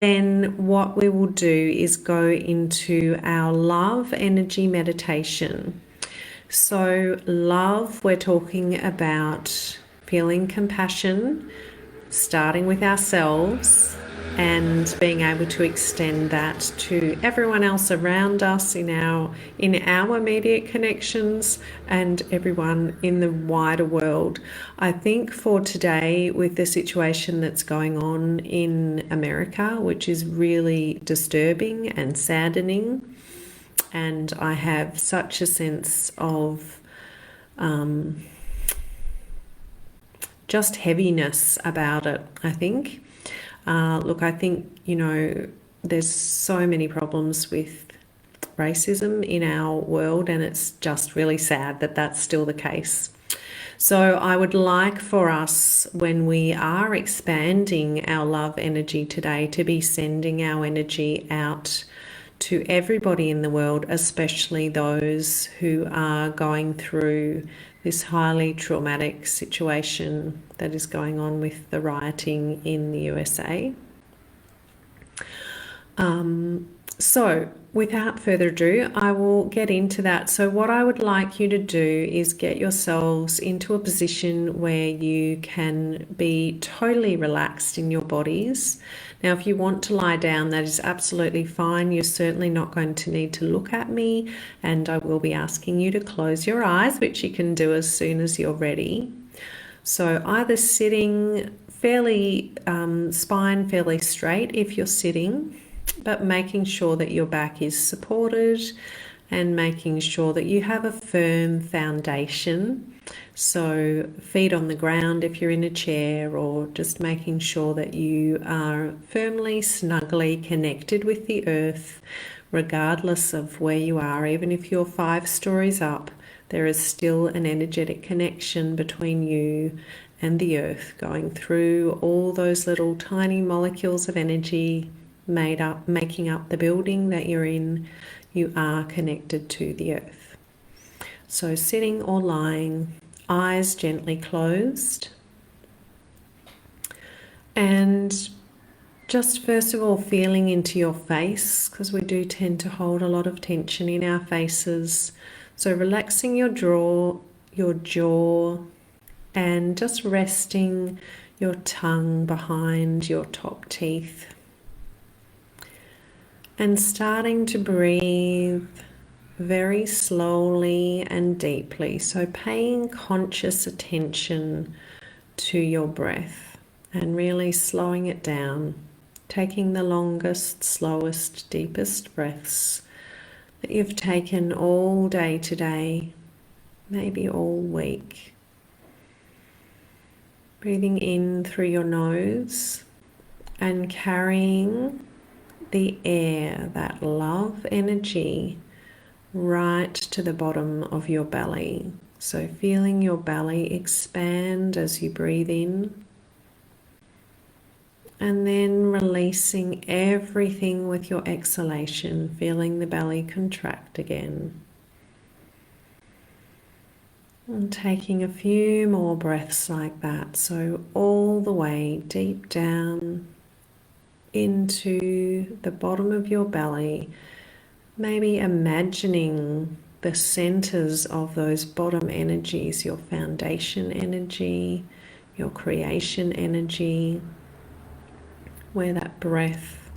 Then what we will do is go into our love energy meditation. So love, we're talking about feeling compassion, starting with ourselves and being able to extend that to everyone else around us in our immediate connections and everyone in the wider world. I think for today, with the situation that's going on in America, which is really disturbing and saddening, and I have such a sense of just heaviness about it, I think. Look, I think, there's so many problems with racism in our world, and it's just really sad that that's still the case. So I would like for us, when we are expanding our love energy today, to be sending our energy out to everybody in the world, especially those who are going through this highly traumatic situation that is going on with the rioting in the USA. So without further ado, I will get into that. So what I would like you to do is get yourselves into a position where you can be totally relaxed in your bodies. Now, if you want to lie down, that is absolutely fine. You're certainly not going to need to look at me, and I will be asking you to close your eyes, which you can do as soon as you're ready. So either sitting fairly, spine fairly straight if you're sitting, but making sure that your back is supported and making sure that you have a firm foundation. So feet on the ground if you're in a chair, or just making sure that you are firmly, snugly connected with the earth, regardless of where you are. Even if you're 5 stories up, there is still an energetic connection between you and the earth, going through all those little tiny molecules of energy making up the building that you're in. You are connected to the earth. So sitting or lying, eyes gently closed, and just first of all feeling into your face, because we do tend to hold a lot of tension in our faces. So relaxing your jaw, and just resting your tongue behind your top teeth. And starting to breathe very slowly and deeply. So paying conscious attention to your breath and really slowing it down. Taking the longest, slowest, deepest breaths that you've taken all day today, maybe all week. Breathing in through your nose and carrying the air, that love energy, right to the bottom of your belly. So feeling your belly expand as you breathe in, and then releasing everything with your exhalation, feeling the belly contract again. And taking a few more breaths like that, so all the way deep down into the bottom of your belly, maybe imagining the centers of those bottom energies, your foundation energy, your creation energy, where that breath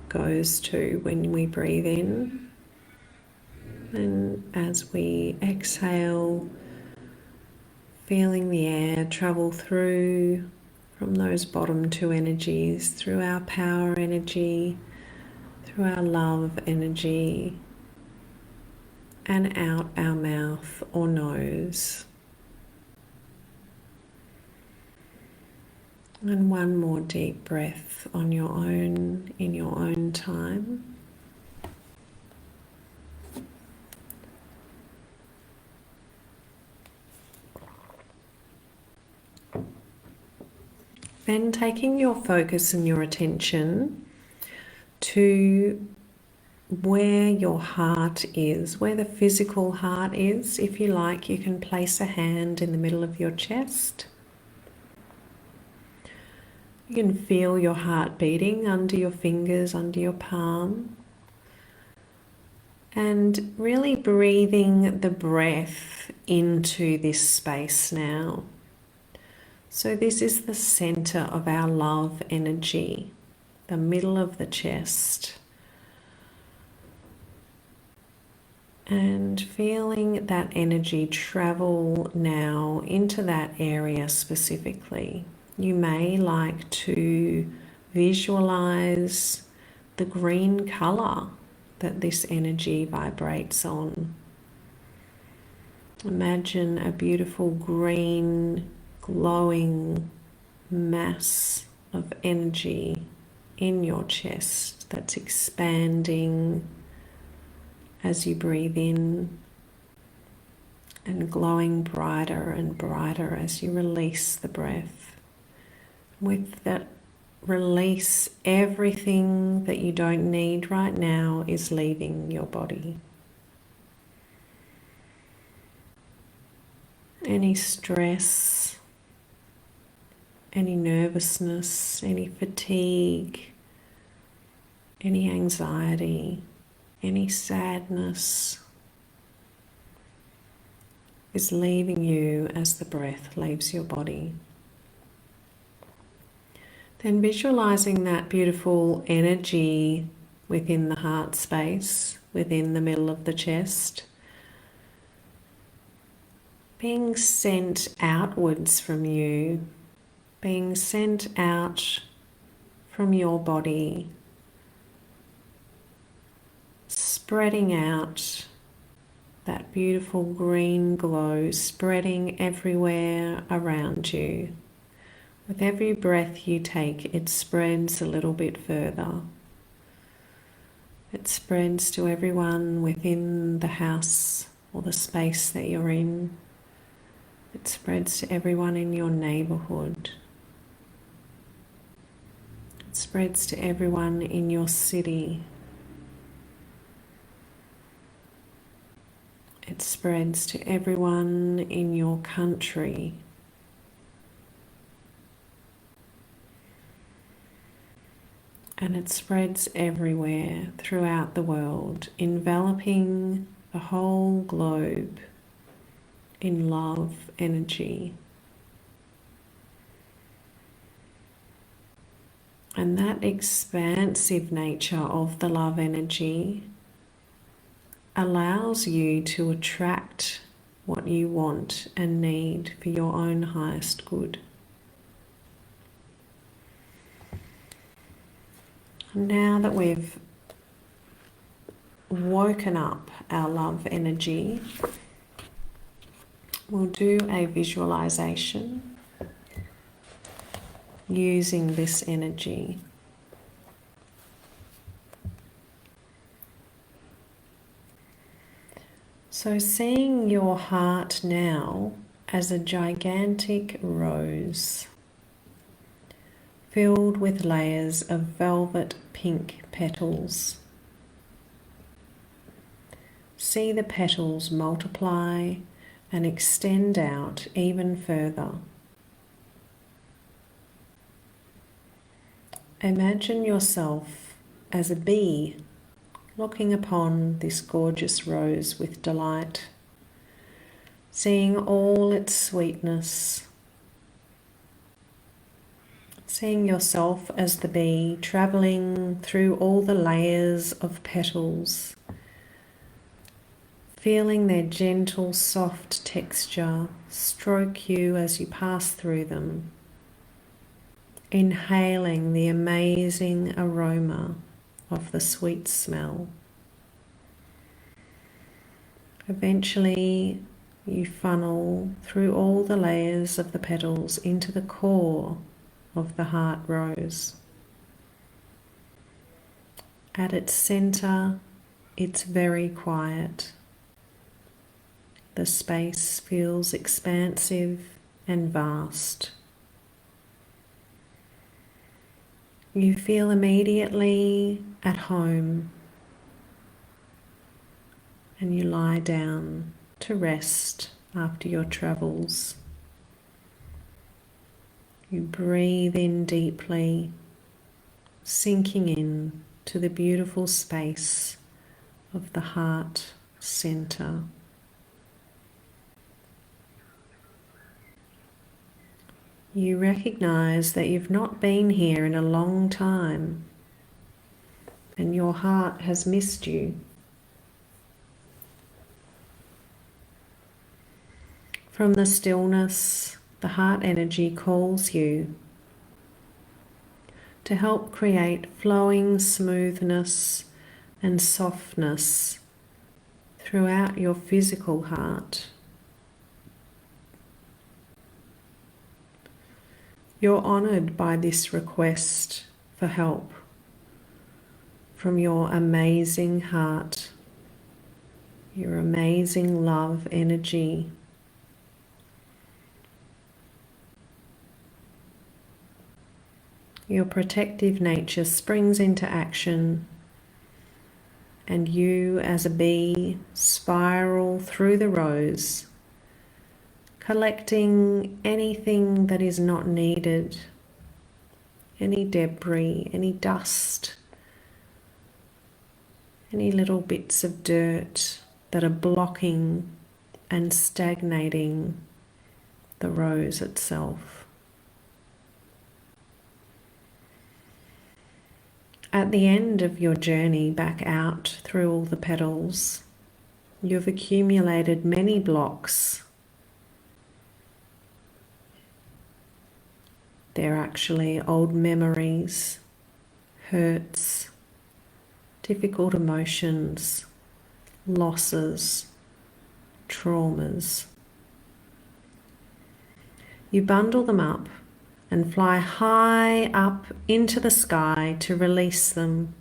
goes to when we breathe in. And as we exhale, feeling the air travel through from those bottom 2 energies, through our power energy, through our love energy, and out our mouth or nose. And one more deep breath on your own, in your own time. Then taking your focus and your attention to where your heart is, where the physical heart is. If you like, you can place a hand in the middle of your chest. You can feel your heart beating under your fingers, under your palm. And really breathing the breath into this space now. So this is the center of our love energy, the middle of the chest. And feeling that energy travel now into that area specifically. You may like to visualize the green color that this energy vibrates on. Imagine a beautiful green, glowing mass of energy in your chest that's expanding as you breathe in and glowing brighter and brighter as you release the breath. With that release, everything that you don't need right now is leaving your body. Any stress, any nervousness, any fatigue, any anxiety, any sadness is leaving you as the breath leaves your body. Then visualizing that beautiful energy within the heart space, within the middle of the chest, being sent outwards from you, being sent out from your body, spreading out that beautiful green glow, spreading everywhere around you. With every breath you take, it spreads a little bit further. It spreads to everyone within the house or the space that you're in. It spreads to everyone in your neighborhood. It spreads to everyone in your city. It spreads to everyone in your country. And it spreads everywhere throughout the world, enveloping the whole globe in love energy. And that expansive nature of the love energy allows you to attract what you want and need for your own highest good. Now that we've woken up our love energy, we'll do a visualization using this energy. So seeing your heart now as a gigantic rose filled with layers of velvet pink petals. See the petals multiply and extend out even further. Imagine yourself as a bee looking upon this gorgeous rose with delight, seeing all its sweetness, seeing yourself as the bee traveling through all the layers of petals, feeling their gentle, soft texture stroke you as you pass through them, inhaling the amazing aroma of the sweet smell. Eventually, you funnel through all the layers of the petals into the core of the heart rose. At its center, it's very quiet. The space feels expansive and vast. You feel immediately at home, and you lie down to rest after your travels. You breathe in deeply, sinking in to the beautiful space of the heart center. You recognize that you've not been here in a long time and your heart has missed you. From the stillness, the heart energy calls you to help create flowing smoothness and softness throughout your physical heart. You're honored by this request for help from your amazing heart, your amazing love energy. Your protective nature springs into action, and you, as a bee, spiral through the rose, collecting anything that is not needed, any debris, any dust, any little bits of dirt that are blocking and stagnating the rose itself. At the end of your journey back out through all the petals, you've accumulated many blocks. They're actually old memories, hurts, difficult emotions, losses, traumas. You bundle them up and fly high up into the sky to release them.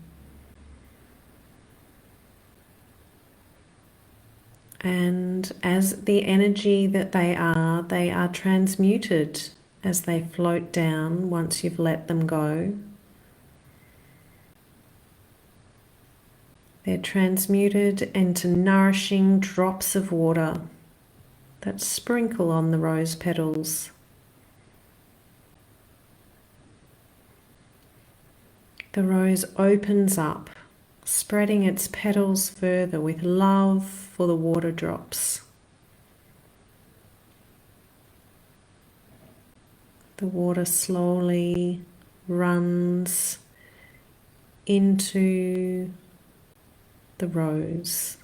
And as the energy that they are transmuted as they float down once you've let them go. They're transmuted into nourishing drops of water that sprinkle on the rose petals. The rose opens up, spreading its petals further with love for the water drops. The water slowly runs into the rose,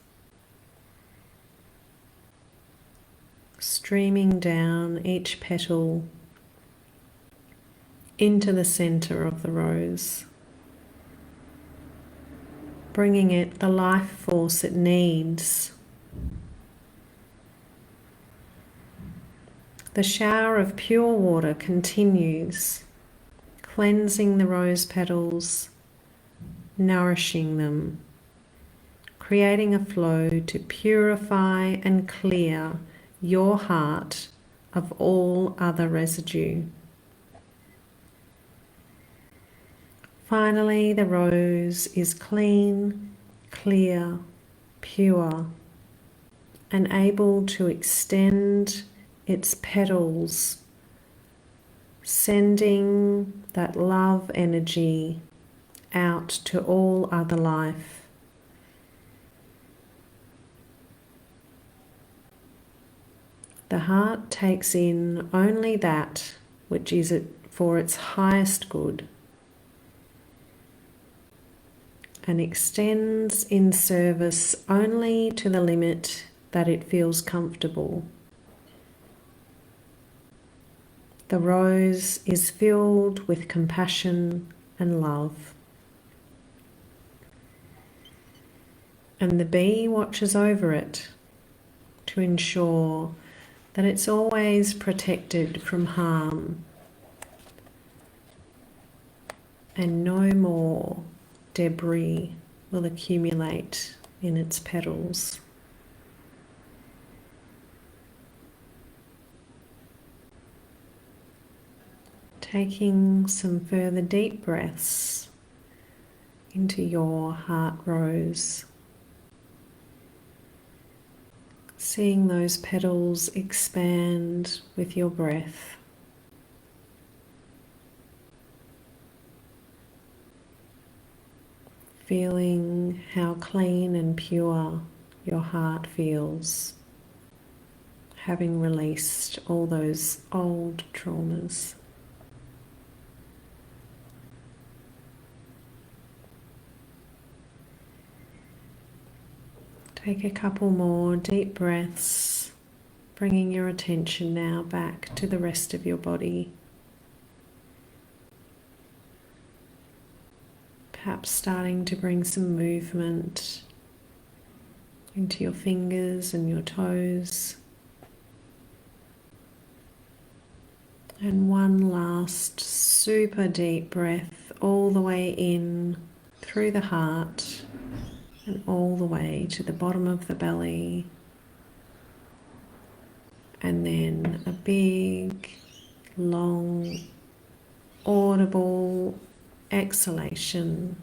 streaming down each petal into the center of the rose, bringing it the life force it needs. The shower of pure water continues, cleansing the rose petals, nourishing them, creating a flow to purify and clear your heart of all other residue. Finally, the rose is clean, clear, pure, and able to extend its petals, sending that love energy out to all other life. The heart takes in only that which is for its highest good, and extends in service only to the limit that it feels comfortable. The rose is filled with compassion and love. And the bee watches over it to ensure that it's always protected from harm and no more debris will accumulate in its petals. Taking some further deep breaths into your heart rose, seeing those petals expand with your breath. feeling how clean and pure your heart feels, having released all those old traumas. Take a couple more deep breaths, bringing your attention now back to the rest of your body. Perhaps starting to bring some movement into your fingers and your toes. And one last super deep breath all the way in through the heart and all the way to the bottom of the belly. And then a big, long, audible exhalation.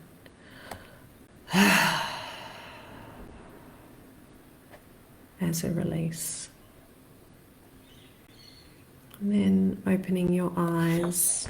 As a release. And then opening your eyes